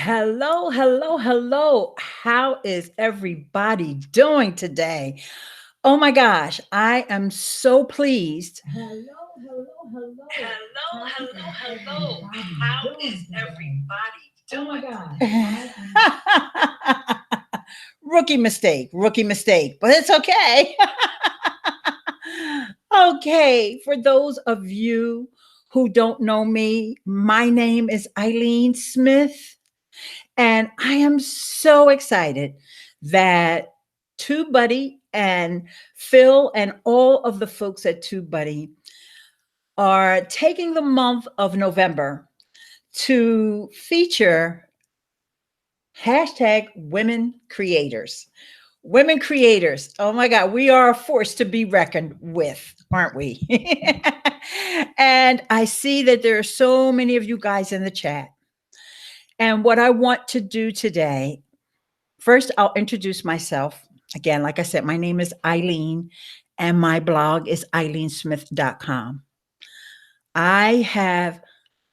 Hello, hello, hello. How is everybody doing today? Oh my gosh, I am so pleased. Hello, hello, hello. Hello, How hello, is hello. everybody How doing is today? everybody Oh my doing gosh. today? Rookie mistake, but it's okay. Okay, for those of you who don't know me, my name is Ileane Smith. And I am so excited that TubeBuddy and Phil and all of the folks at TubeBuddy are taking the month of November to feature hashtag women creators. Women creators. Oh my God, we are a force to be reckoned with, aren't we? And I see that there are so many of you guys in the chat. And what I want to do today, first, I'll introduce myself. Again, like I said, my name is Ileane, and my blog is ileanesmith.com. I have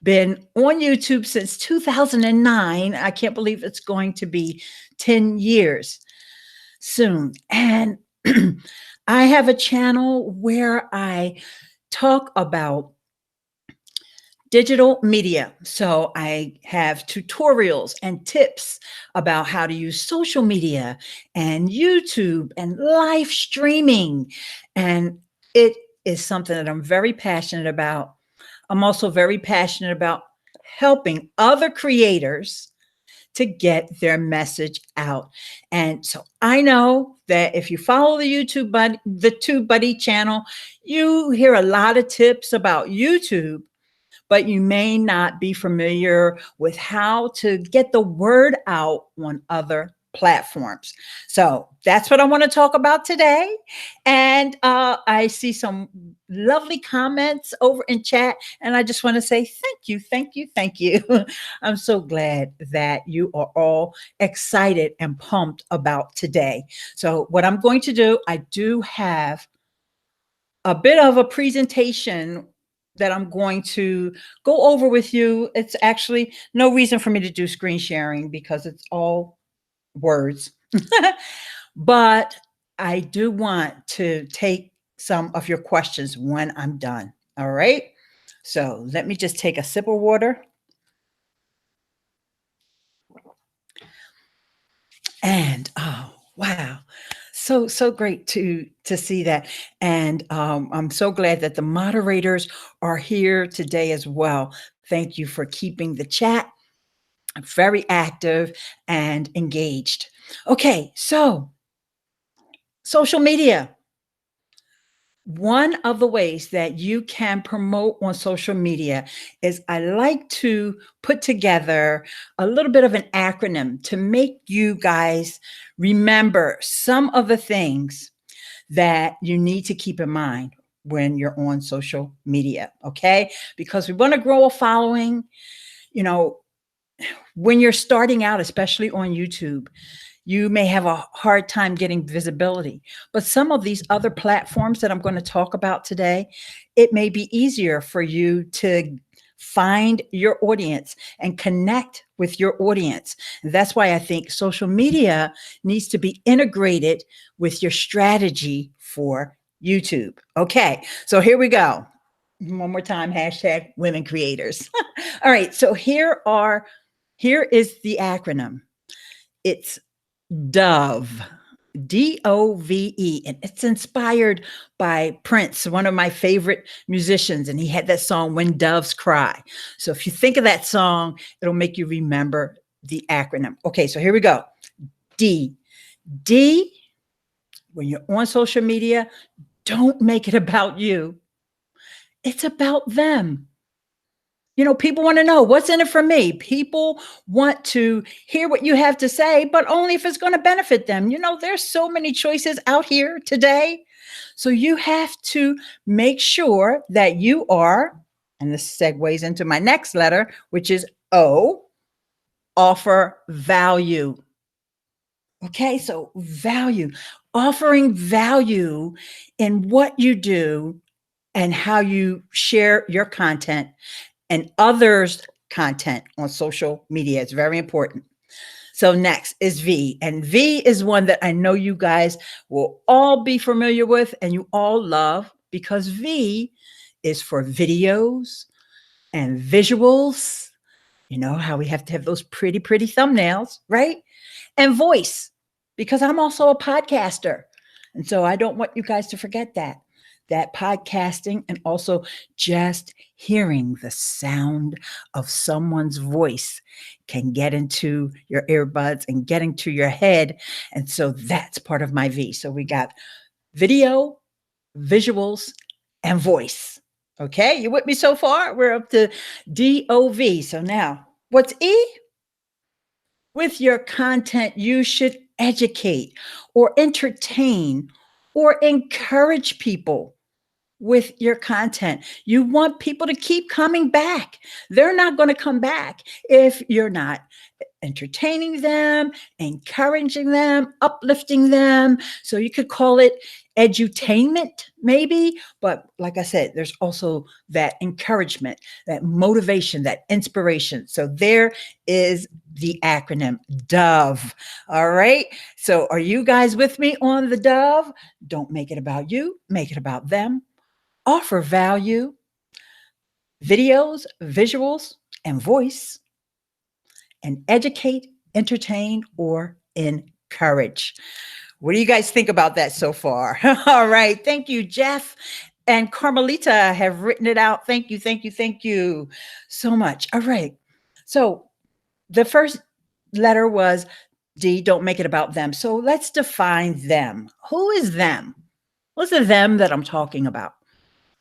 been on YouTube since 2009. I can't believe it's going to be 10 years soon. And I have a channel where I talk about digital media. So I have tutorials and tips about how to use social media and YouTube and live streaming. And it is something that I'm very passionate about. I'm also very passionate about helping other creators to get their message out. And so I know that if you follow the TubeBuddy channel, you hear a lot of tips about YouTube, but you may not be familiar with how to get the word out on other platforms. So that's what I want to talk about today. And I see some lovely comments over in chat. And I just want to say thank you, thank you, thank you. I'm so glad that you are all excited and pumped about today. So, what I'm going to do, I do have a bit of a presentation that I'm going to go over with you. It's actually no reason for me to do screen sharing because it's all words. But I do want to take some of your questions when I'm done. All right. So let me just take a sip of water. And oh, wow. So great to see that. And I'm so glad that the moderators are here today as well. Thank you for keeping the chat very active and engaged. Okay, so social media. One of the ways that you can promote on social media is I like to put together a little bit of an acronym to make you guys remember some of the things that you need to keep in mind when you're on social media, okay? Because we want to grow a following. You know, when you're starting out, especially on YouTube, you may have a hard time getting visibility. But some of these other platforms that I'm going to talk about today, it may be easier for you to find your audience and connect with your audience. That's why I think social media needs to be integrated with your strategy for YouTube. Okay, so here we go. One more time, hashtag women creators. All right, so here is the acronym. It's Dove, Dove, and it's inspired by Prince, one of my favorite musicians, and he had that song When Doves Cry. So if you think of that song, it'll make you remember the acronym. Okay, so here we go. D. D, when you're on social media, don't make it about you. It's about them. You know, people want to know what's in it for me. People want to hear what you have to say, but only if it's going to benefit them. You know, there's so many choices out here today. So you have to make sure that you are, and this segues into my next letter, which is O, offer value. Okay, so value, offering value in what you do and how you share your content and others' content on social media. It's very important. So next is V, and V is one that I know you guys will all be familiar with and you all love, because V is for videos and visuals. You know how we have to have those pretty, pretty thumbnails, right? And voice, because I'm also a podcaster. And so I don't want you guys to forget that podcasting and also just hearing the sound of someone's voice can get into your earbuds and get into your head. And so that's part of my V. So we got video, visuals, and voice. Okay, you with me so far? We're up to DOV. So now, what's E? With your content, you should educate or entertain or encourage people with your content. You want people to keep coming back. They're not going to come back if you're not entertaining them, encouraging them, uplifting them. So you could call it edutainment, maybe. But like I said, there's also that encouragement, that motivation, that inspiration. So there is the acronym DOVE. All right. So are you guys with me on the DOVE? Don't make it about you, make it about them. Offer value, videos, visuals, and voice, and educate, entertain, or encourage. What do you guys think about that so far? All right. Thank you, Jeff. And Carmelita have written it out. Thank you, thank you, thank you so much. All right. So the first letter was D, don't make it about them. So let's define them. Who is them? What's the them that I'm talking about?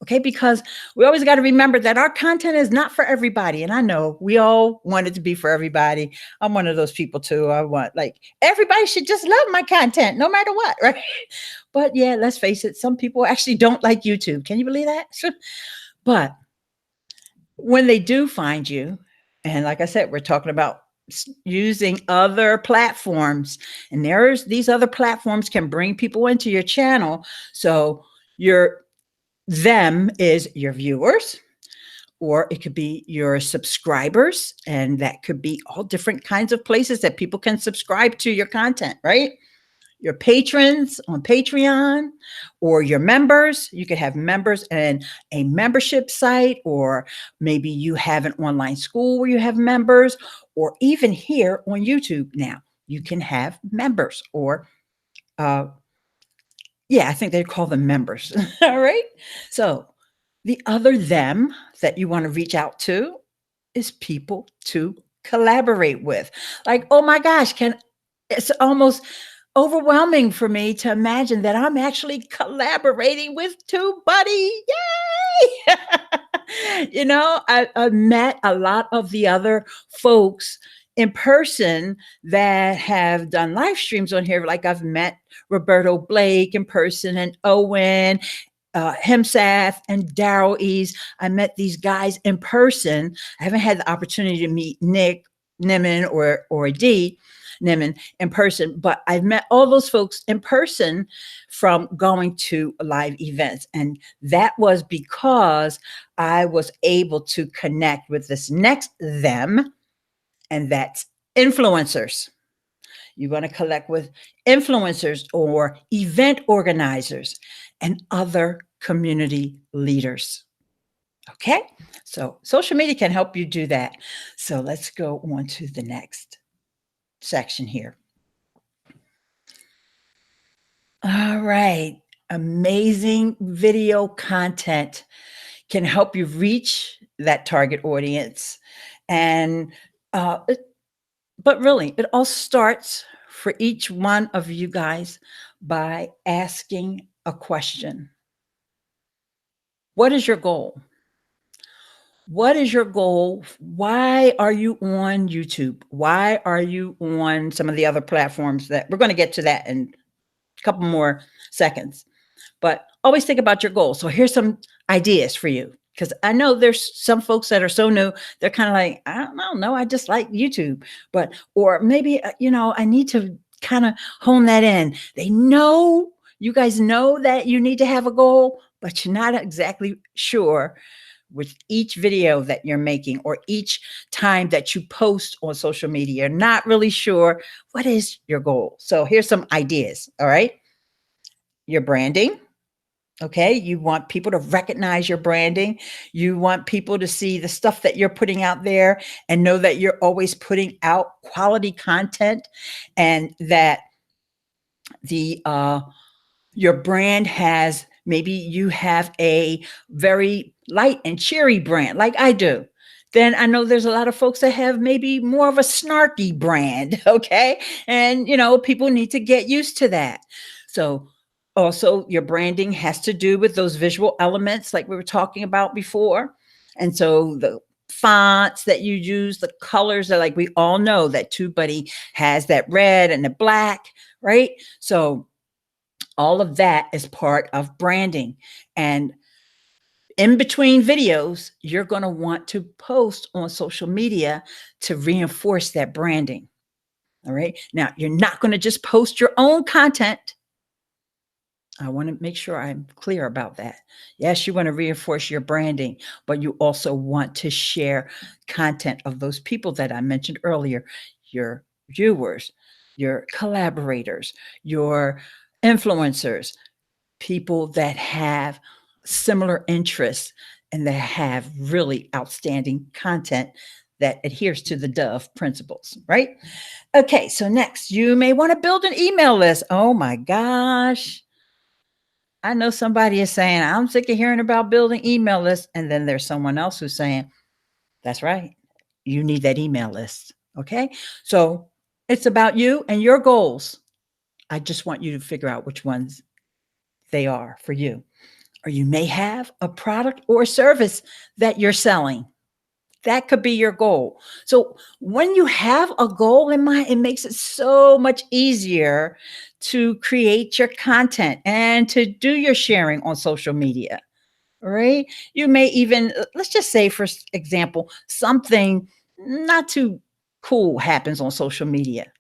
Okay, because we always got to remember that our content is not for everybody. And I know we all want it to be for everybody. I'm one of those people too. I want, like, everybody should just love my content no matter what, right? But yeah, let's face it, some people actually don't like YouTube. Can you believe that? But when they do find you, and like I said, we're talking about using other platforms, and there's these other platforms can bring people into your channel. So your them is your viewers, or it could be your subscribers, and that could be all different kinds of places that people can subscribe to your content, right? Your patrons on Patreon, or your members. You could have members and a membership site, or maybe you have an online school where you have members, or even here on YouTube now, you can have members, or yeah, I think they call them members. All right. So the other them that you want to reach out to is people to collaborate with. Like, oh my gosh, it's almost overwhelming for me to imagine that I'm actually collaborating with TubeBuddy. Yay! I met a lot of the other folks in person that have done live streams on here. Like I've met Roberto Blake in person, and Owen, Hemsath, and Daryl Ease. I met these guys in person. I haven't had the opportunity to meet Nick Nimmin or D Nimmin in person, but I've met all those folks in person from going to live events. And that was because I was able to connect with this next them, and that's influencers. You want to collect with influencers or event organizers and other community leaders. Okay, so social media can help you do that. So let's go on to the next section here. All right, amazing video content can help you reach that target audience. And but really, it all starts for each one of you guys by asking a question. What is your goal? What is your goal? Why are you on YouTube? Why are you on some of the other platforms that we're going to get to that in a couple more seconds? But always think about your goals. So here's some ideas for you, because I know there's some folks that are so new, they're kind of like, I don't know, I just like YouTube. But, or maybe, I need to kind of hone that in. You guys know that you need to have a goal, but you're not exactly sure with each video that you're making or each time that you post on social media. You're not really sure what is your goal. So here's some ideas. All right. Your branding. Okay. You want people to recognize your branding. You want people to see the stuff that you're putting out there and know that you're always putting out quality content and that the your brand has, maybe you have a very light and cheery brand like I do. Then I know there's a lot of folks that have maybe more of a snarky brand. Okay. And, people need to get used to that. So, also, your branding has to do with those visual elements like we were talking about before. And so, the fonts that you use, the colors are like we all know that TubeBuddy has that red and the black, right? So, all of that is part of branding. And in between videos, you're going to want to post on social media to reinforce that branding. All right. Now, you're not going to just post your own content. I want to make sure I'm clear about that. Yes, you want to reinforce your branding, but you also want to share content of those people that I mentioned earlier, your viewers, your collaborators, your influencers, people that have similar interests and that have really outstanding content that adheres to the Dove principles, right? Okay, so next, you may want to build an email list. Oh my gosh. I know somebody is saying, I'm sick of hearing about building email lists. And then there's someone else who's saying, that's right. You need that email list. Okay. So it's about you and your goals. I just want you to figure out which ones they are for you. Or you may have a product or service that you're selling. That could be your goal. So when you have a goal in mind, it makes it so much easier to create your content and to do your sharing on social media. Right? You may even, let's just say, for example, something not too cool happens on social media.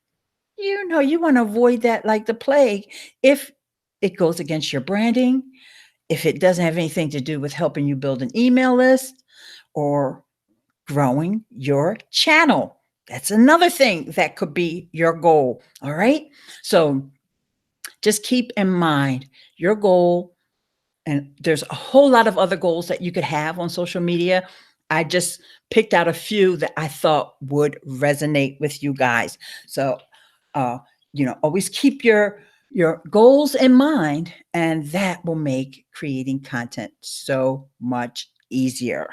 You want to avoid that like the plague if it goes against your branding, if it doesn't have anything to do with helping you build an email list or growing your channel. That's another thing that could be your goal. All right. So just keep in mind your goal. And there's a whole lot of other goals that you could have on social media. I just picked out a few that I thought would resonate with you guys. So, always keep your goals in mind, and that will make creating content so much easier.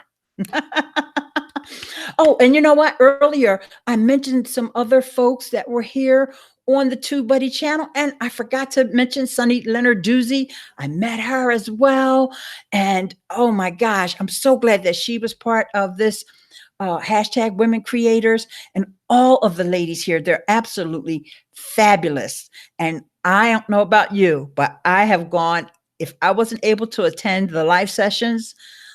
Oh, and you know what? Earlier, I mentioned some other folks that were here on the TubeBuddy channel, and I forgot to mention Sunny Leonard Doozy. I met her as well. And oh my gosh, I'm so glad that she was part of this hashtag women creators, and all of the ladies here. They're absolutely fabulous. And I don't know about you, but I have gone, if I wasn't able to attend the live sessions,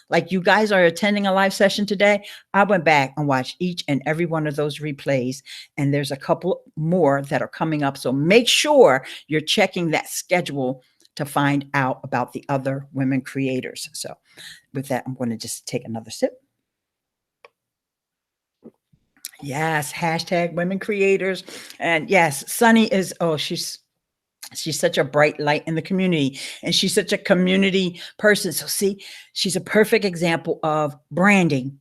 like you guys are attending a live session today, I went back and watched each and every one of those replays. And there's a couple more that are coming up. So make sure you're checking that schedule to find out about the other women creators. So with that, I'm going to just take another sip. Yes, hashtag women creators. And yes, Sunny is, she's such a bright light in the community, and she's such a community person. So see, she's a perfect example of branding.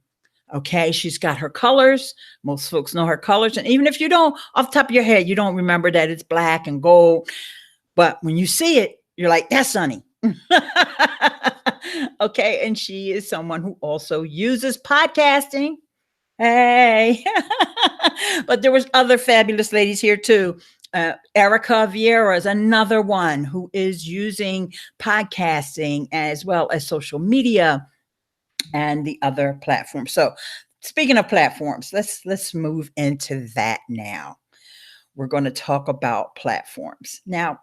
Okay. She's got her colors. Most folks know her colors. And even if you don't, off the top of your head, you don't remember that it's black and gold. But when you see it, you're like, that's Sunny. Okay. And she is someone who also uses podcasting. Hey. But there was other fabulous ladies here too. Erica Vieira is another one who is using podcasting as well as social media and the other platforms. So speaking of platforms, let's move into that now. We're going to talk about platforms. Now,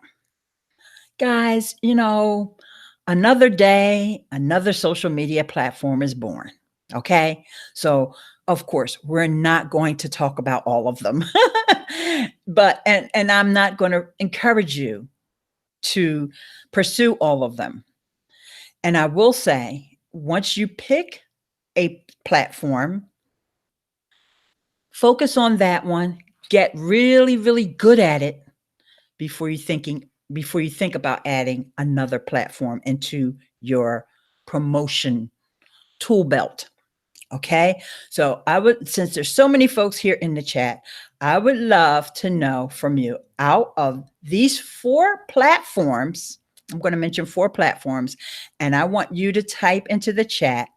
guys, another day, another social media platform is born. Okay. So, of course, we're not going to talk about all of them, but, and I'm not going to encourage you to pursue all of them. And I will say, once you pick a platform, focus on that one, get really, really good at it before you think about adding another platform into your promotion tool belt. Okay. So I would, since there's so many folks here in the chat, I would love to know from you, out of these 4 platforms, I'm going to mention 4 platforms, and I want you to type into the chat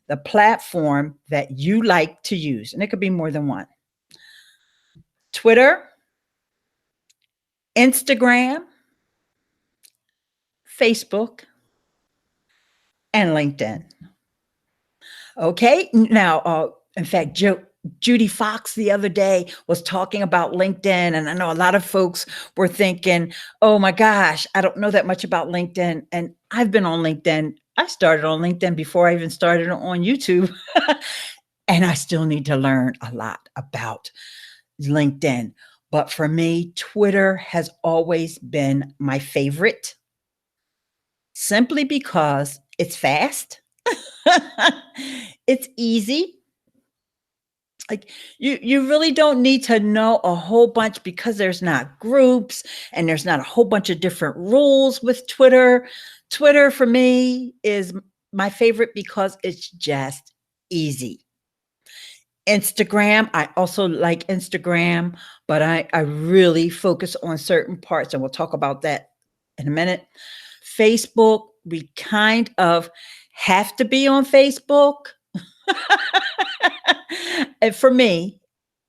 the platform that you like to use. And it could be more than one. Twitter, Instagram, Facebook, and LinkedIn. Okay. Now, in fact, Judy Fox the other day was talking about LinkedIn. And I know a lot of folks were thinking, oh my gosh, I don't know that much about LinkedIn. And I've been on LinkedIn. I started on LinkedIn before I even started on YouTube. And I still need to learn a lot about LinkedIn. But for me, Twitter has always been my favorite, simply because it's fast. It's easy. Like, you really don't need to know a whole bunch, because there's not groups and there's not a whole bunch of different rules with Twitter. Twitter for me is my favorite because it's just easy. Instagram, I also like Instagram, but I really focus on certain parts, and we'll talk about that in a minute. Facebook, we kind of have to be on Facebook. And for me,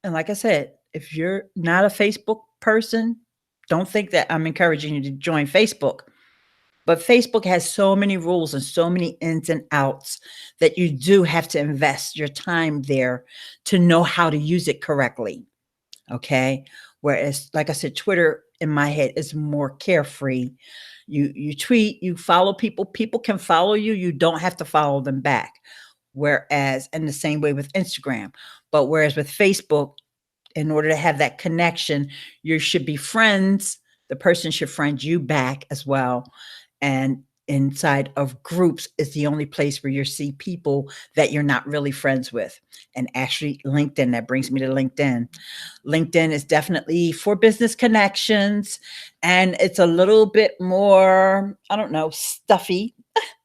and like I said, if you're not a Facebook person, don't think that I'm encouraging you to join Facebook. But Facebook has so many rules and so many ins and outs that you do have to invest your time there to know how to use it correctly. Okay. Whereas, like I said, Twitter in my head is more carefree. You tweet, you follow people, people can follow you, you don't have to follow them back. Whereas, in the same way with Instagram, but whereas with Facebook, in order to have that connection, you should be friends. The person should friend you back as well. And inside of groups is the only place where you see people that you're not really friends with. And actually, LinkedIn, that brings me to LinkedIn. LinkedIn is definitely for business connections, and it's a little bit more, I don't know, stuffy.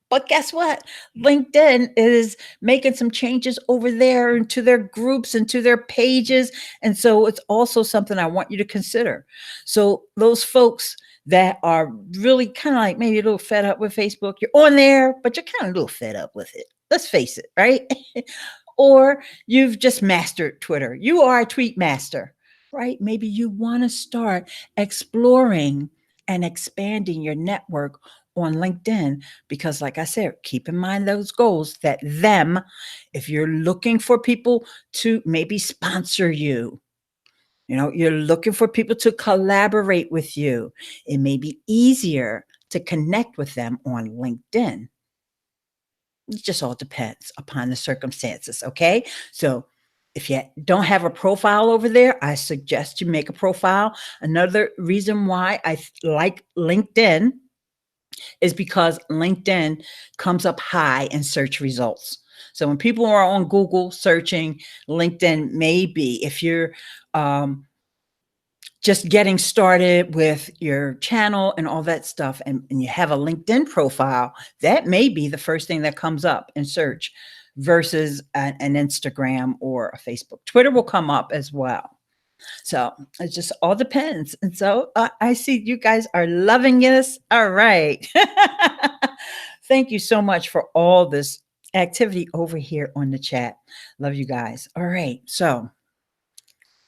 But guess what? LinkedIn is making some changes over there into their groups and to their pages. And so it's also something I want you to consider. So those folks that are really kind of like maybe a little fed up with Facebook, you're on there, but you're kind of a little fed up with it. Let's face it, right? Or you've just mastered Twitter. You are a tweet master, right? Maybe you want to start exploring and expanding your network on LinkedIn, because like I said, keep in mind those goals, that them, if you're looking for people to maybe sponsor you, you're looking for people to collaborate with you, it may be easier to connect with them on LinkedIn. It just all depends upon the circumstances. Okay. So if you don't have a profile over there, I suggest you make a profile. Another reason why I like LinkedIn is because LinkedIn comes up high in search results. So when people are on Google searching, LinkedIn may be, if you're just getting started with your channel and all that stuff, and you have a LinkedIn profile, that may be the first thing that comes up in search versus an Instagram or a Facebook. Twitter will come up as well. So it just all depends. And so I see you guys are loving this. All right. Thank you so much for all this activity over here on the chat. Love you guys. All right. So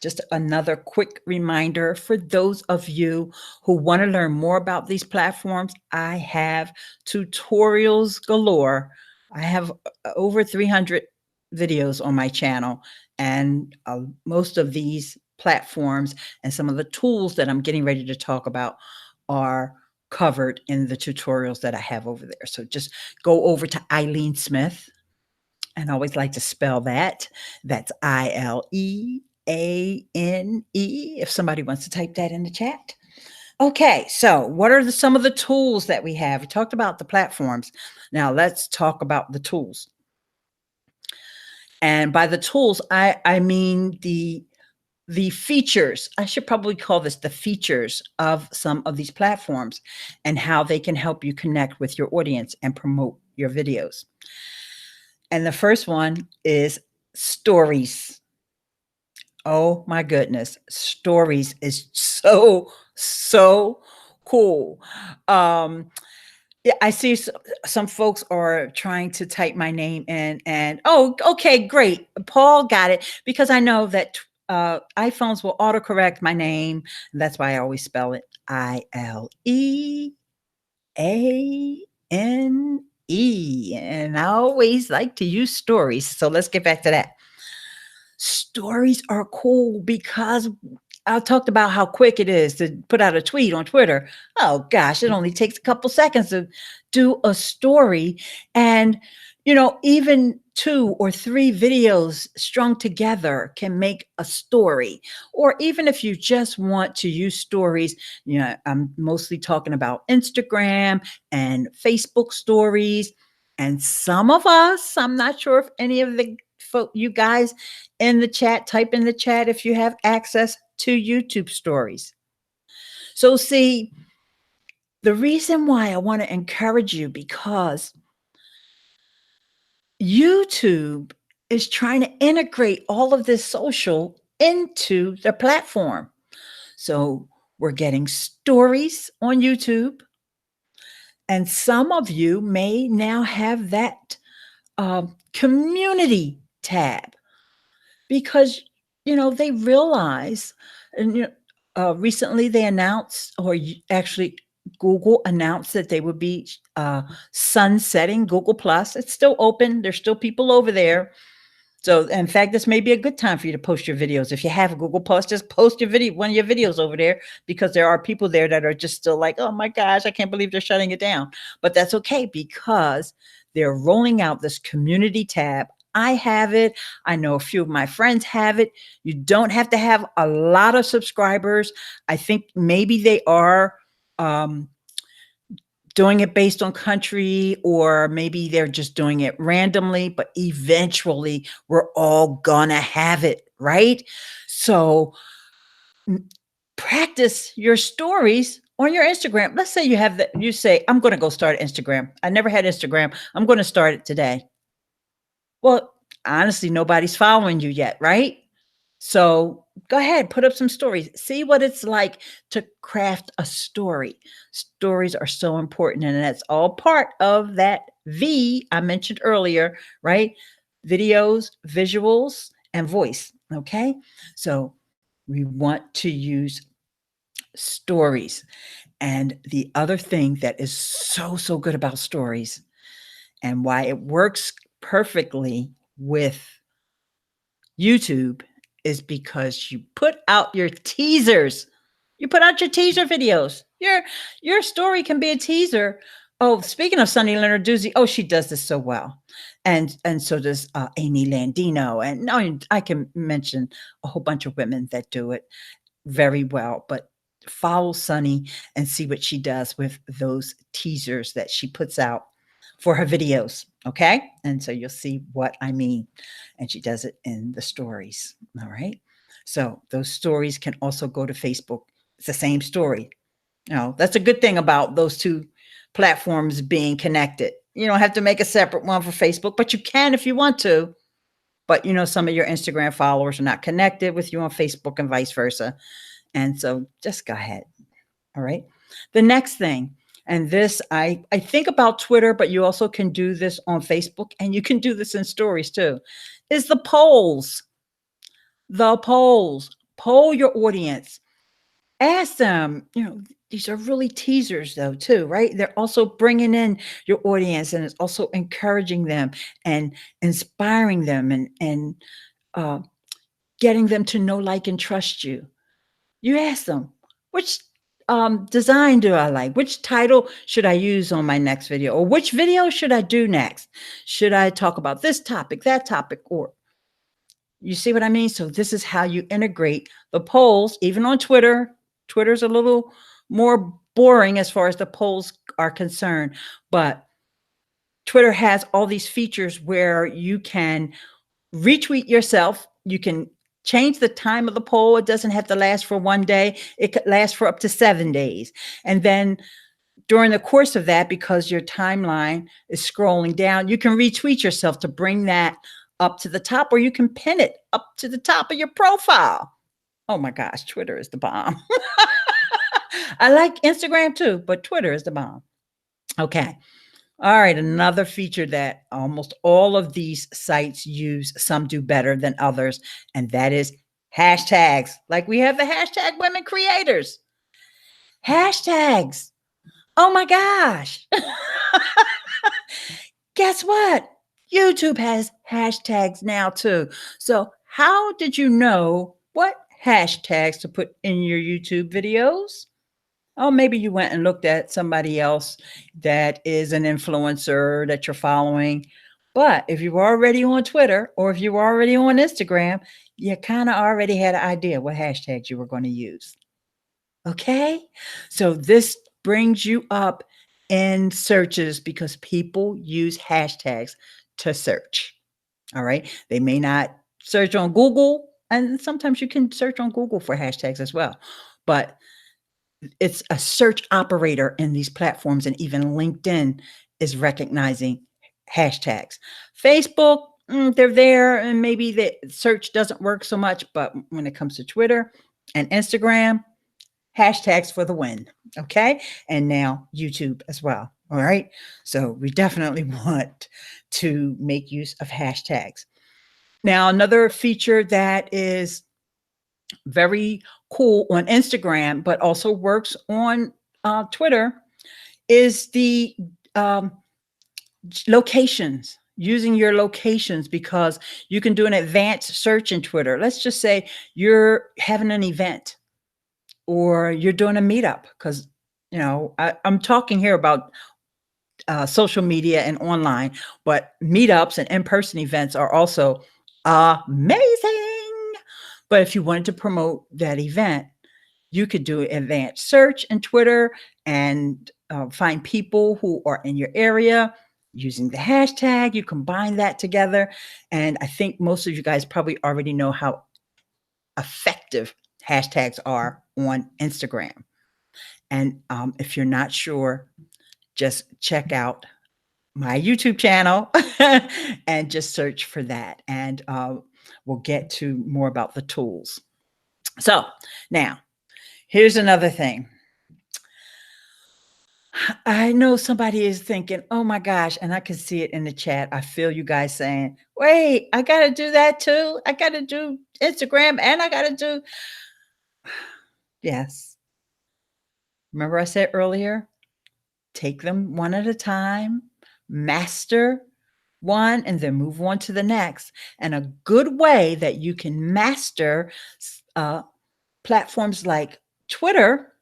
just another quick reminder for those of you who want to learn more about these platforms, I have tutorials galore. I have over 300 videos on my channel, and most of these platforms and some of the tools that I'm getting ready to talk about are covered in the tutorials that I have over there. So just go over to Ileane Smith, and I always like to spell that. That's ILEANE, if somebody wants to type that in the chat. Okay, so what are some of the tools that we have? We talked about the platforms. Now let's talk about the tools. And by the tools, I mean the features. I should probably call this the features of some of these platforms and how they can help you connect with your audience and promote your videos. And the first one is stories. Oh my goodness. Stories is so cool. Um, yeah, I see some folks are trying to type my name in, and oh, okay, great. Paul got it because I know that iPhones will autocorrect my name. And that's why I always spell it Ileane. And I always like to use stories. So let's get back to that. Stories are cool because I talked about how quick it is to put out a tweet on Twitter. Oh gosh, it only takes a couple seconds to do a story. And, even 2 or 3 videos strung together can make a story. Or even if you just want to use stories, I'm mostly talking about Instagram and Facebook stories. And some of us, I'm not sure if any of the you guys in the chat, type in the chat if you have access to YouTube stories. So, see, the reason why I want to encourage you because YouTube is trying to integrate all of this social into their platform. So, we're getting stories on YouTube, and some of you may now have that community tab because they realize, and recently they announced, or actually Google announced that they would be sunsetting Google Plus. It's still open. There's still people over there. So, in fact, this may be a good time for you to post your videos. If you have a Google Plus, just post one of your videos over there, because there are people there that are just still like, oh my gosh, I can't believe they're shutting it down. But that's okay because they're rolling out this community tab. I have it. I know a few of my friends have it. You don't have to have a lot of subscribers. I think maybe they are um, doing it based on country, or maybe they're just doing it randomly, but eventually we're all gonna have it, right? So practice your stories on your Instagram. Let's say you say, I'm gonna go start Instagram. I never had Instagram. I'm gonna start it today. Well, honestly, nobody's following you yet, right? So go ahead, put up some stories. See what it's like to craft a story. Stories are so important, and that's all part of that V I mentioned earlier, right? Videos, visuals, and voice. Okay. So we want to use stories. And the other thing that is so good about stories and why it works perfectly with YouTube is because you put out your teasers. You put out your teaser videos. Your story can be a teaser. Oh, speaking of Sunny Leonard Doozy, oh, she does this so well, and so does Amy Landino, and no, I can mention a whole bunch of women that do it very well. But follow Sunny and see what she does with those teasers that she puts out for her videos. Okay. And so you'll see what I mean. And she does it in the stories. All right. So those stories can also go to Facebook. It's the same story. That's a good thing about those 2 platforms being connected. You don't have to make a separate one for Facebook, but you can if you want to. But some of your Instagram followers are not connected with you on Facebook and vice versa. And so just go ahead. All right. The next thing, and this I think about Twitter, but you also can do this on Facebook, and you can do this in stories too, is the polls. The polls. Poll your audience. Ask them, these are really teasers though too, right? They're also bringing in your audience, and it's also encouraging them and inspiring them, and uh, getting them to know, like, and trust you. You ask them, which design do I like? Which title should I use on my next video? Or which video should I do next? Should I talk about this topic, that topic? Or you see what I mean? So this is how you integrate the polls, even on Twitter. Twitter's a little more boring as far as the polls are concerned, but Twitter has all these features where you can retweet yourself. You can change the time of the poll. It doesn't have to last for one day. It could last for up to 7 days. And then during the course of that, because your timeline is scrolling down, you can retweet yourself to bring that up to the top, or you can pin it up to the top of your profile. Oh my gosh, Twitter is the bomb. I like Instagram too, but Twitter is the bomb. Okay. All right. Another feature that almost all of these sites use, some do better than others, and that is hashtags. Like we have the hashtag women creators. Hashtags. Oh my gosh. Guess what? YouTube has hashtags now too. So, how did you know what hashtags to put in your YouTube videos? Oh, maybe you went and looked at somebody else that is an influencer that you're following. But if you were already on Twitter or if you were already on Instagram, you kind of already had an idea what hashtags you were going to use. Okay. So this brings you up in searches because people use hashtags to search. All right. They may not search on Google, and sometimes you can search on Google for hashtags as well. But it's a search operator in these platforms, and even LinkedIn is recognizing hashtags. Facebook, they're there, and maybe the search doesn't work so much. But when it comes to Twitter and Instagram, hashtags for the win. Okay. And now YouTube as well. All right. So we definitely want to make use of hashtags. Now, another feature that is very cool on Instagram, but also works on Twitter, is the um, locations. Using your locations, because you can do an advanced search in Twitter. Let's just say you're having an event or you're doing a meetup, because I'm talking here about social media and online, but meetups and in-person events are also amazing. But if you wanted to promote that event, you could do an advanced search in Twitter and find people who are in your area using the hashtag. You combine that together. And I think most of you guys probably already know how effective hashtags are on Instagram. And if you're not sure, just check out my YouTube channel and just search for that. And we'll get to more about the tools. So now, here's another thing. I know somebody is thinking, oh my gosh, and I can see it in the chat. I feel you guys saying, wait, I got to do that too. I got to do Instagram and I got to do. Yes. Remember I said earlier, take them one at a time, master one, and then move on to the next. And a good way that you can master platforms like Twitter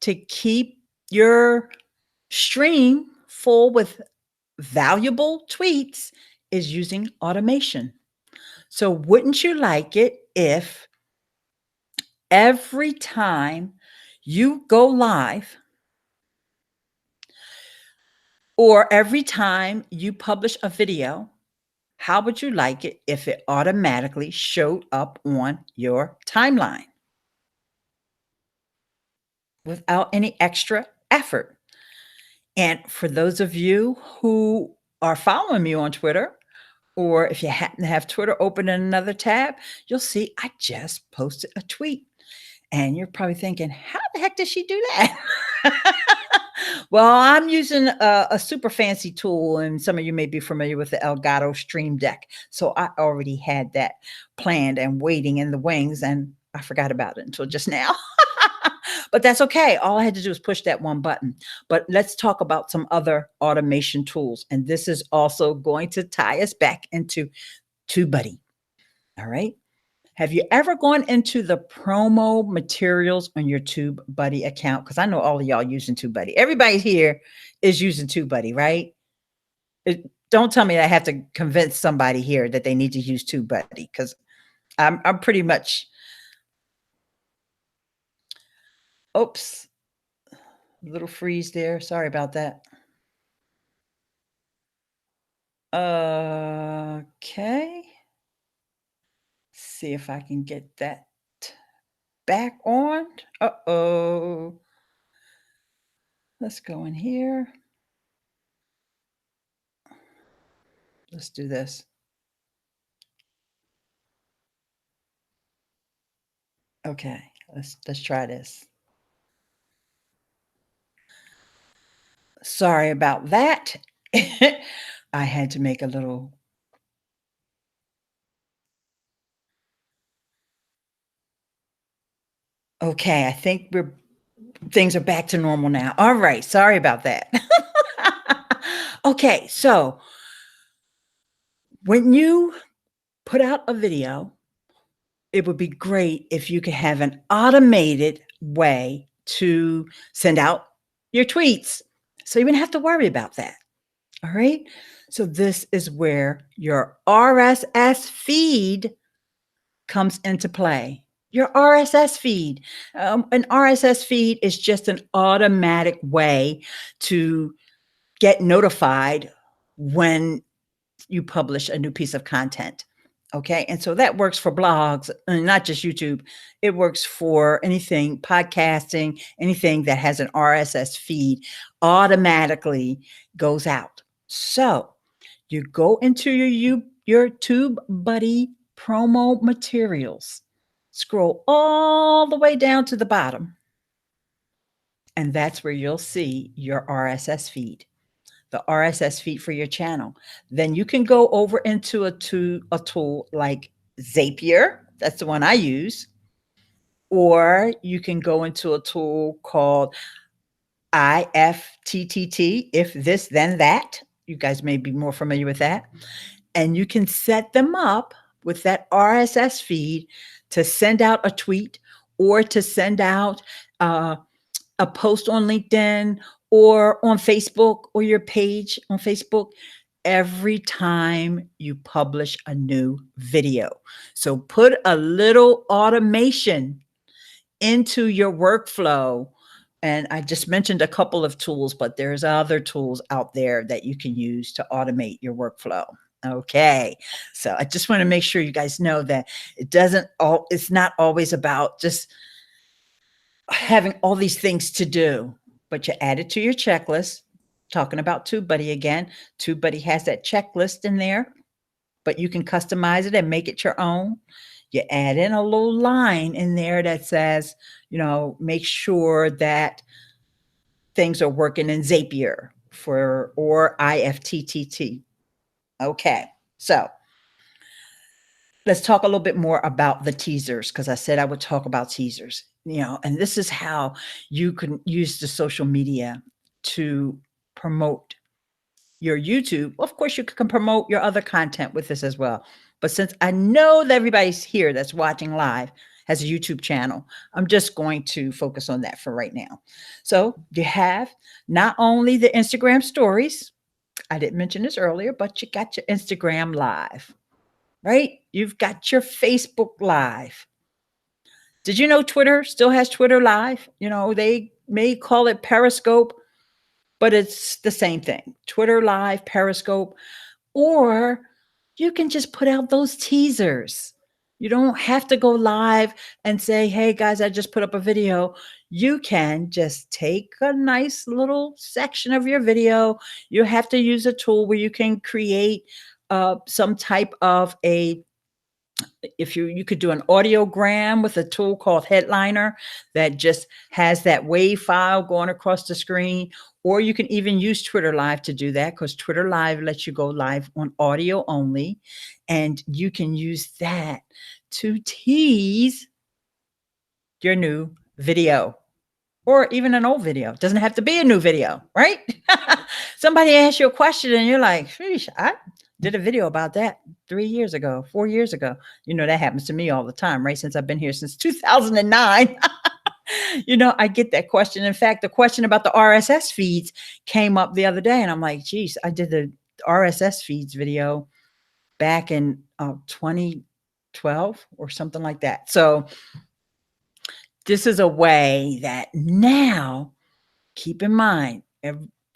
to keep your stream full with valuable tweets is using automation. So, wouldn't you like it if every time you go live or every time you publish a video, how would you like it if it automatically showed up on your timeline without any extra effort? And for those of you who are following me on Twitter, or if you happen to have Twitter open in another tab, you'll see I just posted a tweet. And you're probably thinking, how the heck did she do that? Well, I'm using a super fancy tool, and some of you may be familiar with the Elgato Stream Deck. So I already had that planned and waiting in the wings, and I forgot about it until just now. But that's okay. All I had to do was push that one button. But let's talk about some other automation tools. And this is also going to tie us back into TubeBuddy. All right. Have you ever gone into the promo materials on your TubeBuddy account? Because I know all of y'all using TubeBuddy. Everybody here is using TubeBuddy, right? Don't tell me I have to convince somebody here that they need to use TubeBuddy, because I'm pretty much. Oops, a little freeze there. Sorry about that. Okay. See if I can get that back on. Uh-oh. Let's go in here. Let's do this. Okay, let's try this. Sorry about that. I had to make a little. Okay, I think things are back to normal now. All right, sorry about that. Okay, so when you put out a video, it would be great if you could have an automated way to send out your tweets. So you wouldn't have to worry about that. All right. So this is where your RSS feed comes into play. Your RSS feed. An RSS feed is just an automatic way to get notified when you publish a new piece of content. Okay. And so that works for blogs, and not just YouTube. It works for anything, podcasting, anything that has an RSS feed automatically goes out. So you go into your TubeBuddy promo materials, scroll all the way down to the bottom, and that's where you'll see your RSS feed, the RSS feed for your channel. Then you can go over into a tool like Zapier. That's the one I use. Or you can go into a tool called IFTTT, if this, then that. You guys may be more familiar with that. And you can set them up with that RSS feed to send out a tweet or to send out a post on LinkedIn or on Facebook or your page on Facebook every time you publish a new video. So put a little automation into your workflow. And I just mentioned a couple of tools, but there's other tools out there that you can use to automate your workflow. Okay. So I just want to make sure you guys know that it's not always about just having all these things to do, but you add it to your checklist. Talking about TubeBuddy again, TubeBuddy has that checklist in there, but you can customize it and make it your own. You add in a little line in there that says, make sure that things are working in Zapier or IFTTT. Okay, so let's talk a little bit more about the teasers, because I said I would talk about teasers, and this is how you can use the social media to promote your YouTube. Of course, you can promote your other content with this as well. But since I know that everybody's here that's watching live has a YouTube channel, I'm just going to focus on that for right now. So you have not only the Instagram stories, I didn't mention this earlier, but you got your Instagram live, right? You've got your Facebook live. Did you know Twitter still has Twitter live? They may call it Periscope, but it's the same thing. Twitter live, Periscope, or you can just put out those teasers. You don't have to go live and say, hey guys, I just put up a video. You can just take a nice little section of your video. You have to use a tool where you can create some type of if you could do an audiogram with a tool called Headliner that just has that WAV file going across the screen, or you can even use Twitter Live to do that, because Twitter Live lets you go live on audio only, and you can use that to tease your new video or even an old video. It doesn't have to be a new video, right? Somebody asks you a question and you're like, sheesh, I did a video about that 3 years ago, 4 years ago. That happens to me all the time, right? Since I've been here since 2009. I get that question. In fact, the question about the RSS feeds came up the other day, and I'm like, geez, I did the RSS feeds video back in 2012 or something like that. So this is a way that now, keep in mind,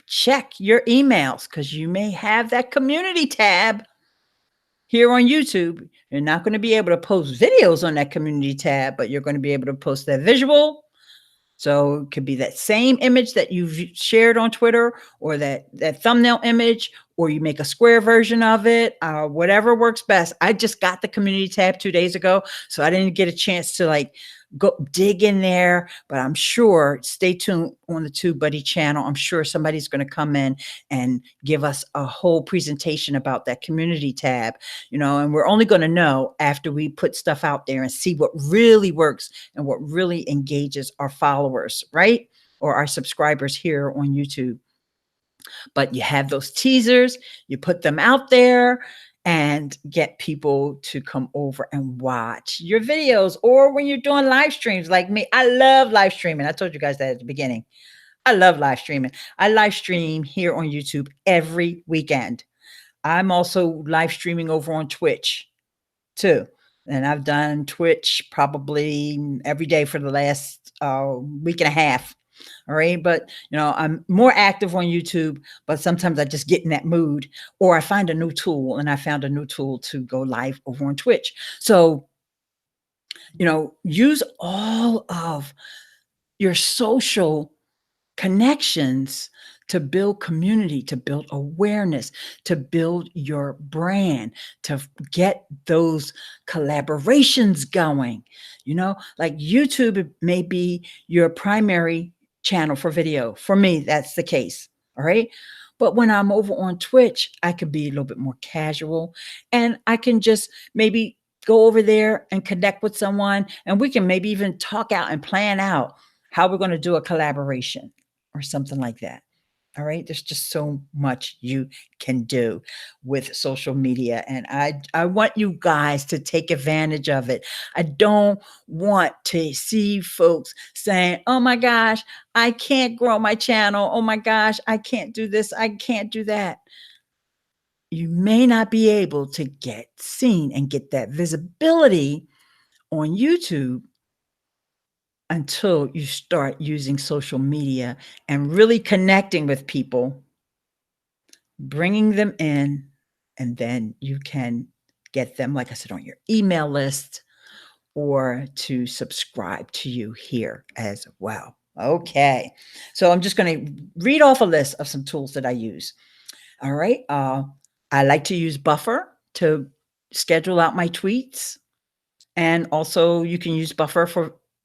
check your emails because you may have that community tab here on YouTube. You're not going to be able to post videos on that community tab, but you're going to be able to post that visual. So it could be that same image that you've shared on Twitter, or that thumbnail image, or you make a square version of it, whatever works best. I just got the community tab 2 days ago, so I didn't get a chance to like go dig in there, but I'm sure, stay tuned on the TubeBuddy channel. I'm sure somebody's going to come in and give us a whole presentation about that community tab, and we're only going to know after we put stuff out there and see what really works and what really engages our followers, right? Or our subscribers here on YouTube. But you have those teasers, you put them out there and get people to come over and watch your videos. Or when you're doing live streams like me, I love live streaming. I told you guys that at the beginning. I love live streaming. I live stream here on YouTube every weekend. I'm also live streaming over on Twitch too. And I've done Twitch probably every day for the last week and a half. All right. But, I'm more active on YouTube, but sometimes I just get in that mood, or I find a new tool, and I found a new tool to go live over on Twitch. So, use all of your social connections to build community, to build awareness, to build your brand, to get those collaborations going. Like YouTube may be your primary channel for video. For me, that's the case. All right. But when I'm over on Twitch, I could be a little bit more casual, and I can just maybe go over there and connect with someone, and we can maybe even talk out and plan out how we're going to do a collaboration or something like that. All right. There's just so much you can do with social media. And I want you guys to take advantage of it. I don't want to see folks saying, oh my gosh, I can't grow my channel. Oh my gosh, I can't do this. I can't do that. You may not be able to get seen and get that visibility on YouTube until you start using social media and really connecting with people, bringing them in, and then you can get them, like I said, on your email list, or to subscribe to you here as well. Okay. So I'm just going to read off a list of some tools that I use. All right. I like to use Buffer to schedule out my tweets. And also you can use Buffer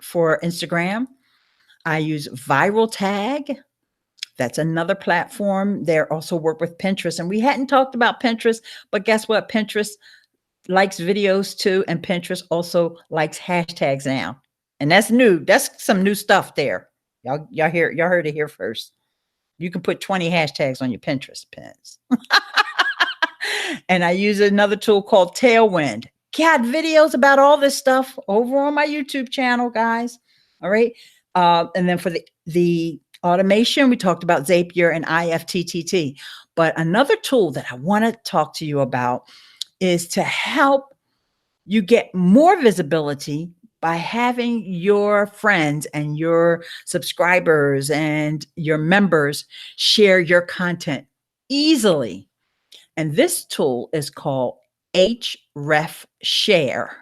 for Instagram. I use Viral Tag. That's another platform. They also work with Pinterest. And we hadn't talked about Pinterest, but guess what? Pinterest likes videos too. And Pinterest also likes hashtags now. And that's new. That's some new stuff there. Y'all heard it here first. You can put 20 hashtags on your Pinterest pins. And I use another tool called Tailwind. Got videos about all this stuff over on my YouTube channel, guys. All right. And then for the automation, we talked about Zapier and IFTTT. But another tool that I want to talk to you about is to help you get more visibility by having your friends and your subscribers and your members share your content easily. And this tool is called Href Share.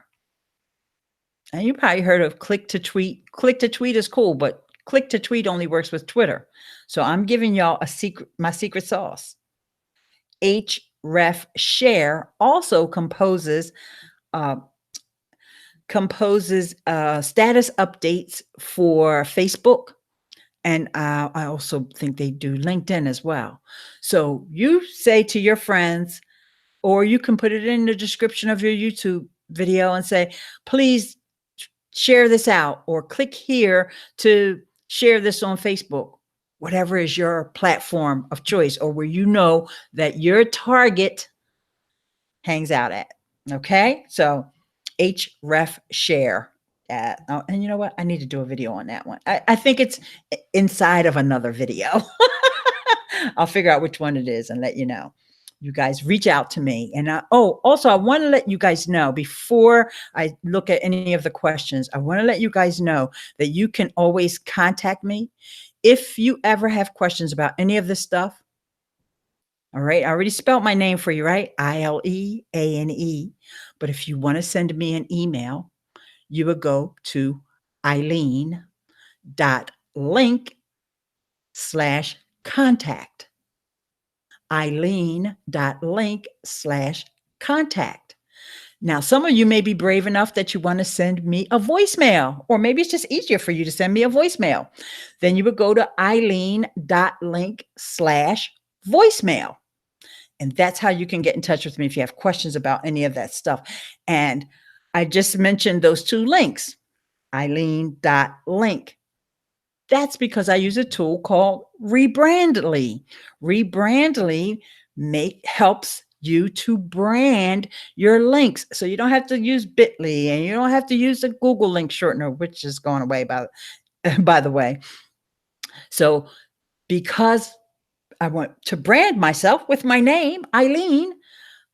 And you probably heard of Click to Tweet. Click to Tweet is cool, but Click to Tweet only works with Twitter. So I'm giving y'all my secret sauce. Href Share also composes status updates for Facebook. And I also think they do LinkedIn as well. So you say to your friends, or you can put it in the description of your YouTube video and say, please share this out, or click here to share this on Facebook, whatever is your platform of choice, or where you know that your target hangs out at. Okay. So Href Share. And you know what? I need to do a video on that one. I think it's inside of another video. I'll figure out which one it is and let you know. You guys reach out to me. And also I want to let you guys know, before I look at any of the questions, I want to let you guys know that you can always contact me if you ever have questions about any of this stuff, all right, I already spelled my name for you, right? Ileane. But if you want to send me an email, you would go to Ileane.link/contact. Ileane.link/contact. Now, some of you may be brave enough that you want to send me a voicemail, or maybe it's just easier for you to send me a voicemail. Then you would go to Ileane.link/voicemail. And that's how you can get in touch with me if you have questions about any of that stuff. And I just mentioned those two links, Ileane.link. That's because I use a tool called Rebrandly. Rebrandly helps you to brand your links. So you don't have to use Bitly and you don't have to use the Google link shortener, which is going away by the way. So because I want to brand myself with my name, Ileane,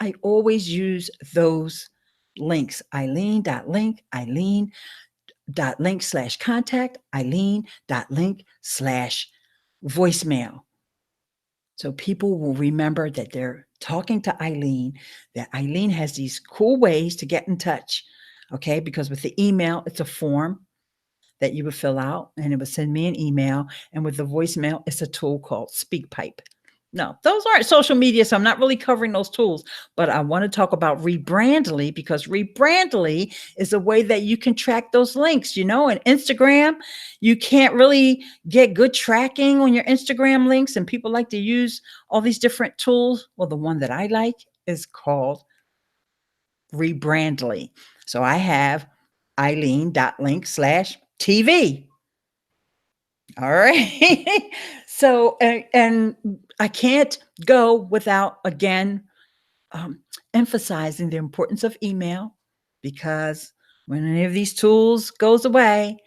I always use those links, Ileane.link, Ileane.link/contact, Ileane.link/voicemail. So people will remember that they're talking to Ileane, that Ileane has these cool ways to get in touch. Okay, because with the email, it's a form that you would fill out and it would send me an email. And with the voicemail, it's a tool called SpeakPipe. No, those aren't social media, so I'm not really covering those tools. But I want to talk about Rebrandly because Rebrandly is a way that you can track those links. You know, in Instagram, you can't really get good tracking on your Instagram links, and people like to use all these different tools. Well, the one that I like is called Rebrandly. So I have Ileane.link/TV. All right. So, and I can't go without, again, um, emphasizing the importance of email, because when any of these tools goes away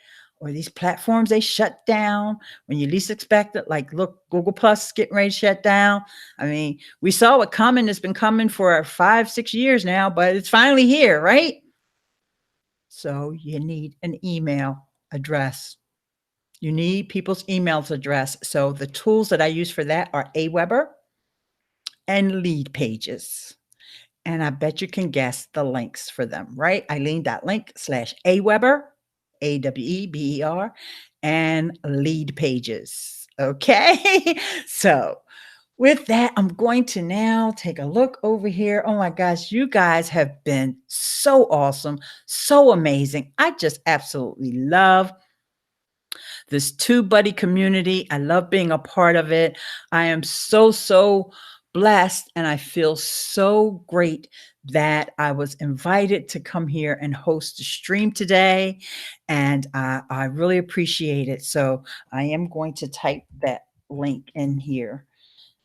or these platforms, they shut down when you least expect it. Like, look, Google Plus getting ready to shut down. I mean, we saw what coming has been coming for 5, 6 years now, but it's finally here, right? So you need an email address. You need people's emails address. So the tools that I use for that are Aweber and Lead Pages. And I bet you can guess the links for them, right? Ileane.link/Aweber, Aweber, and Lead Pages. Okay. So with that, I'm going to now take a look over here. Oh my gosh, you guys have been so awesome, so amazing. I just absolutely love this TubeBuddy community. I love being a part of it. I am so blessed, and I feel so great that I was invited to come here and host a stream today, and I really appreciate it. So I am going to type that link in here.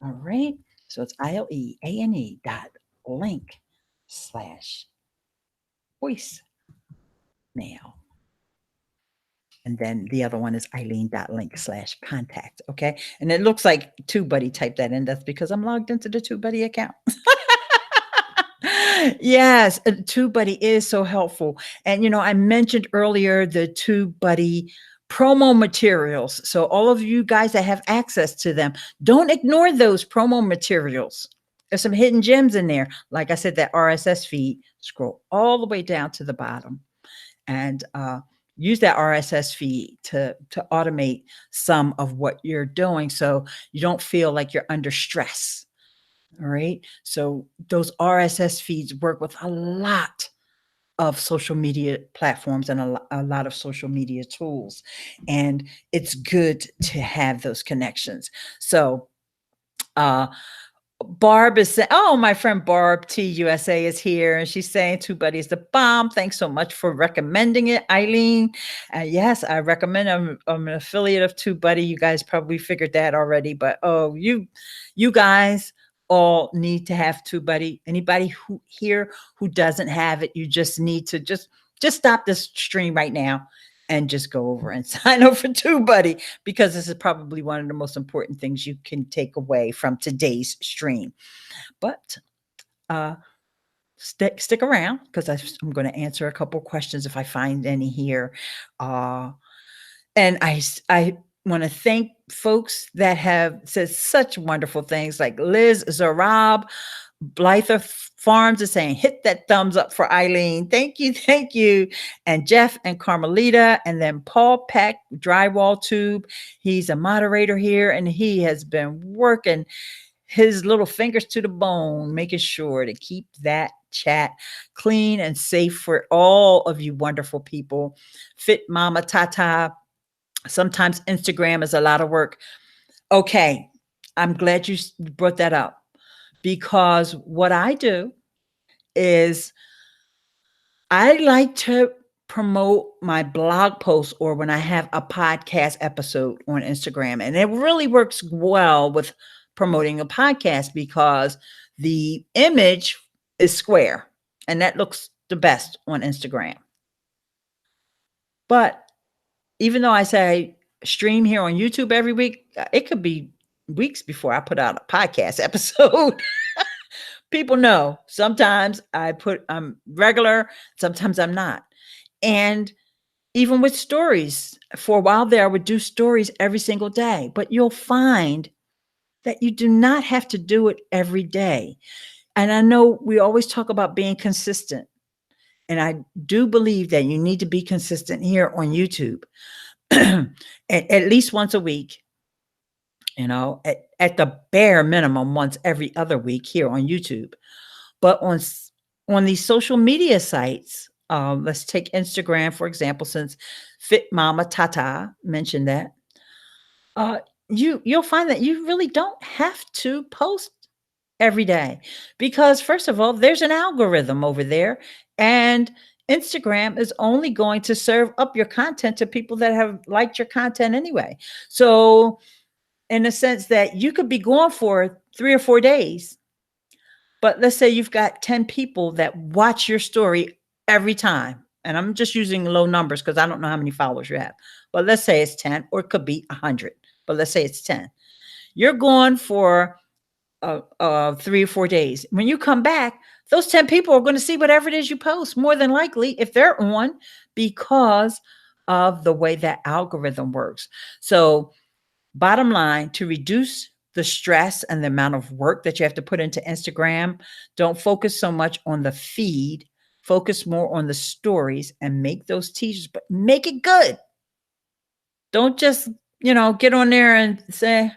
All right. So it's Ileane.link/voicemail. And then the other one is Ileane.link/contact. Okay. And it looks like TubeBuddy typed that in. That's because I'm logged into the TubeBuddy account. Yes, TubeBuddy is so helpful. And, I mentioned earlier the TubeBuddy promo materials. So all of you guys that have access to them, don't ignore those promo materials. There's some hidden gems in there. Like I said, that RSS feed, scroll all the way down to the bottom and use that RSS feed to automate some of what you're doing so you don't feel like you're under stress. All right. So those RSS feeds work with a lot of social media platforms and a lot of social media tools. And it's good to have those connections. So Barb is saying, oh, my friend Barb T USA is here, and she's saying TubeBuddy is the bomb. Thanks so much for recommending it, Ileane. Yes, I recommend. I'm an affiliate of TubeBuddy. You guys probably figured that already, but oh, you guys all need to have TubeBuddy. Anybody who doesn't have it, you just need to just stop this stream right now and just go over and sign up for TubeBuddy, because this is probably one of the most important things you can take away from today's stream. But stick around, because I'm going to answer a couple questions if I find any here. And I want to thank folks that have said such wonderful things, like Liz Zarab. Blyther Farms is saying, hit that thumbs up for Ileane. Thank you. Thank you. And Jeff and Carmelita. And then Paul Peck, Drywall Tube. He's a moderator here, and he has been working his little fingers to the bone, making sure to keep that chat clean and safe for all of you wonderful people. Fit Mama Tata. Sometimes Instagram is a lot of work. Okay. I'm glad you brought that up, because what I do is I like to promote my blog posts, or when I have a podcast episode on Instagram. And it really works well with promoting a podcast because the image is square and that looks the best on Instagram. But even though I say stream here on YouTube every week, it could be weeks before I put out a podcast episode. People know sometimes I'm regular, sometimes I'm not. And even with stories, for a while there, I would do stories every single day, but you'll find that you do not have to do it every day. And I know we always talk about being consistent. And I do believe that you need to be consistent here on YouTube at least once a week, at the bare minimum, once every other week here on YouTube. But on these social media sites, let's take Instagram, for example, since Fit Mama Tata mentioned that. You'll find that you really don't have to post every day, because first of all, there's an algorithm over there, and Instagram is only going to serve up your content to people that have liked your content anyway. So in the sense that you could be going for 3 or 4 days, but let's say you've got 10 people that watch your story every time. And I'm just using low numbers because I don't know how many followers you have. But let's say it's 10, or it could be 100. But let's say it's 10. You're going for 3 or 4 days. When you come back, those 10 people are going to see whatever it is you post, more than likely, if they're on, because of the way that algorithm works. So bottom line, to reduce the stress and the amount of work that you have to put into Instagram, don't focus so much on the feed. Focus more on the stories and make those teasers, but make it good. Don't just, get on there and say,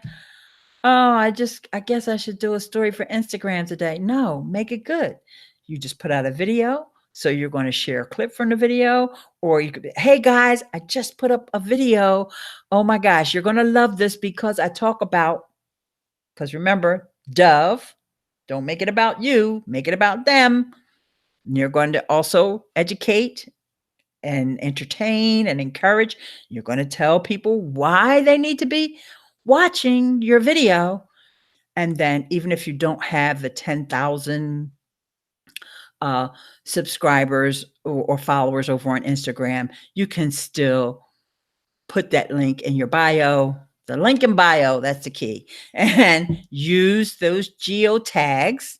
oh, I guess I should do a story for Instagram today. No, make it good. You just put out a video. So you're going to share a clip from the video, or you could be, hey guys, I just put up a video. Oh my gosh, you're going to love this because I talk about, because remember, Dove, don't make it about you, make it about them. And you're going to also educate and entertain and encourage. You're going to tell people why they need to be watching your video. And then even if you don't have the 10,000 subscribers or followers over on Instagram, you can still put that link in your bio. The link in bio, that's the key. And use those geo tags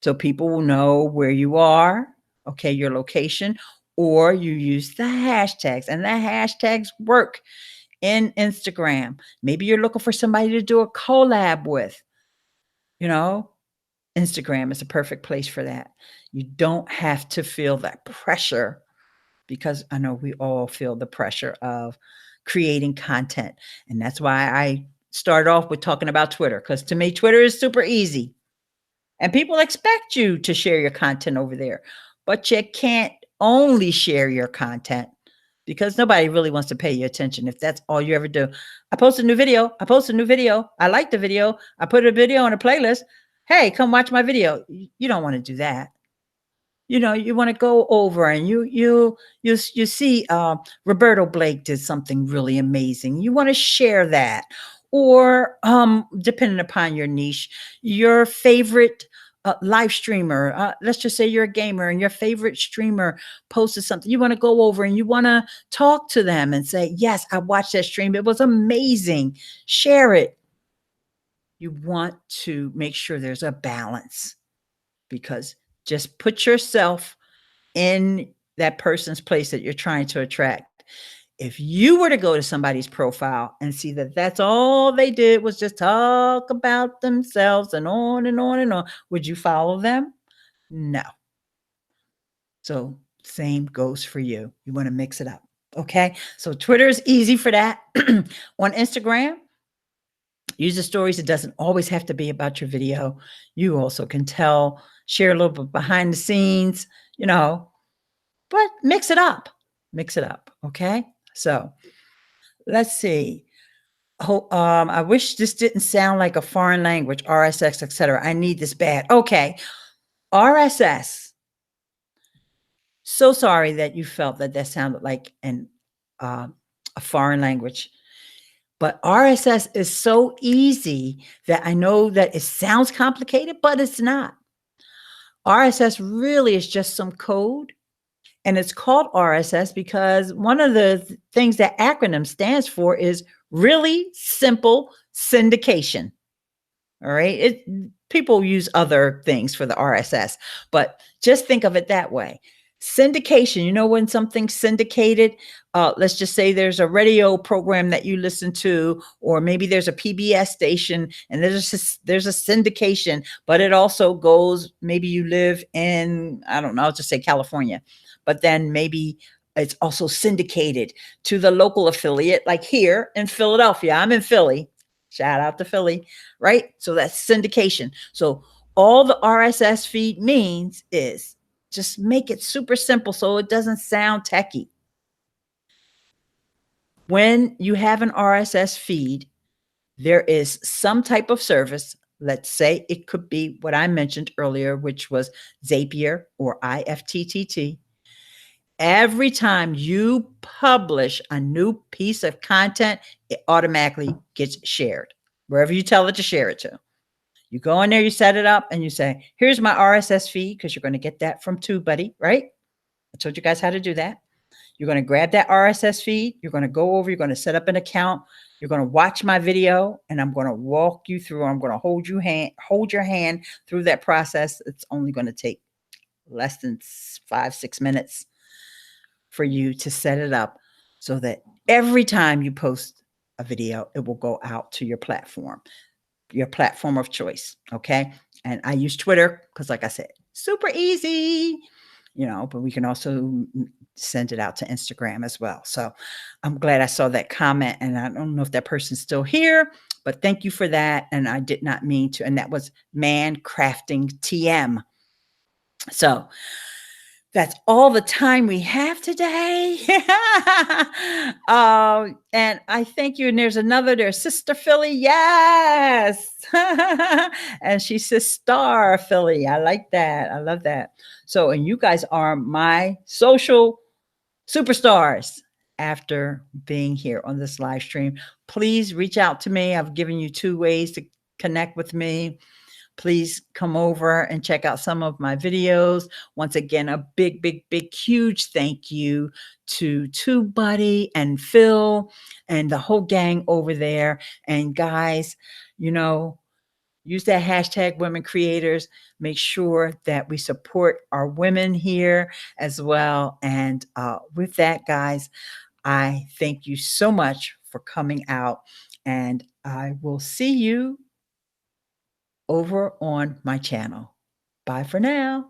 so people will know where you are, okay, your location, or you use the hashtags. And the hashtags work in Instagram. Maybe you're looking for somebody to do a collab with. Instagram is a perfect place for that. You don't have to feel that pressure, because I know we all feel the pressure of creating content. And that's why I start off with talking about Twitter, because to me, Twitter is super easy. And people expect you to share your content over there. But you can't only share your content, because nobody really wants to pay you attention if that's all you ever do. I post a new video. I like the video. I put a video on a playlist. Hey, come watch my video. You don't want to do that. You want to go over and you see Roberto Blake did something really amazing. You want to share that, or depending upon your niche, your favorite live streamer. Let's just say you're a gamer and your favorite streamer posted something. You want to go over and you want to talk to them and say, yes, I watched that stream. It was amazing. Share it. You want to make sure there's a balance, because just put yourself in that person's place that you're trying to attract. if you were to go to somebody's profile and see that that's all they did was just talk about themselves and on and on and on, would you follow them? No. So same goes for you. You want to mix it up. Okay. So Twitter is easy for that. On Instagram, use the stories. It doesn't always have to be about your video. You also can share a little bit behind the scenes, but mix it up. Mix it up. Okay. So let's see. I wish this didn't sound like a foreign language, RSS, etc. I need this bad. Okay. RSS. So sorry that you felt that sounded like a foreign language. But RSS is so easy that I know that it sounds complicated, but it's not. RSS really is just some code, and it's called RSS because one of the things that acronym stands for is really simple syndication. All right. People use other things for the RSS, but just think of it that way. Syndication, when something's syndicated, let's just say there's a radio program that you listen to, or maybe there's a PBS station and there's a syndication, but it also goes, maybe you live in, I don't know, I'll just say California, but then maybe it's also syndicated to the local affiliate, like here in Philadelphia. I'm in Philly. Shout out to Philly, right? So that's syndication. So all the RSS feed means is just make it super simple so it doesn't sound techy. When you have an RSS feed, there is some type of service. Let's say it could be what I mentioned earlier, which was Zapier or IFTTT. Every time you publish a new piece of content, it automatically gets shared wherever you tell it to share it to. You go in there, you set it up, and you say, here's my RSS feed, because you're going to get that from TubeBuddy, right? I told you guys how to do that. You're going to grab that RSS feed. You're going to go over, you're going to set up an account. You're going to watch my video, and I'm going to walk you through. I'm going to hold your hand through that process. It's only going to take less than 5-6 minutes for you to set it up so that every time you post a video, it will go out to your platform of choice. Okay. And I use Twitter because, like I said, super easy, but we can also send it out to Instagram as well. So I'm glad I saw that comment, and I don't know if that person's still here, but thank you for that. And I did not mean to. And that was Man Crafting TM. So that's all the time we have today. And I thank you. And there's Sister Philly. Yes. And she says Star Philly. I like that. I love that. So, and you guys are my social superstars after being here on this live stream. Please reach out to me. I've given you 2 ways to connect with me. Please come over and check out some of my videos. Once again, a big, big, big, huge thank you to TubeBuddy and Phil and the whole gang over there. And guys, use that hashtag women creators. Make sure that we support our women here as well. And with that, guys, I thank you so much for coming out, and I will see you over on my channel. Bye for now.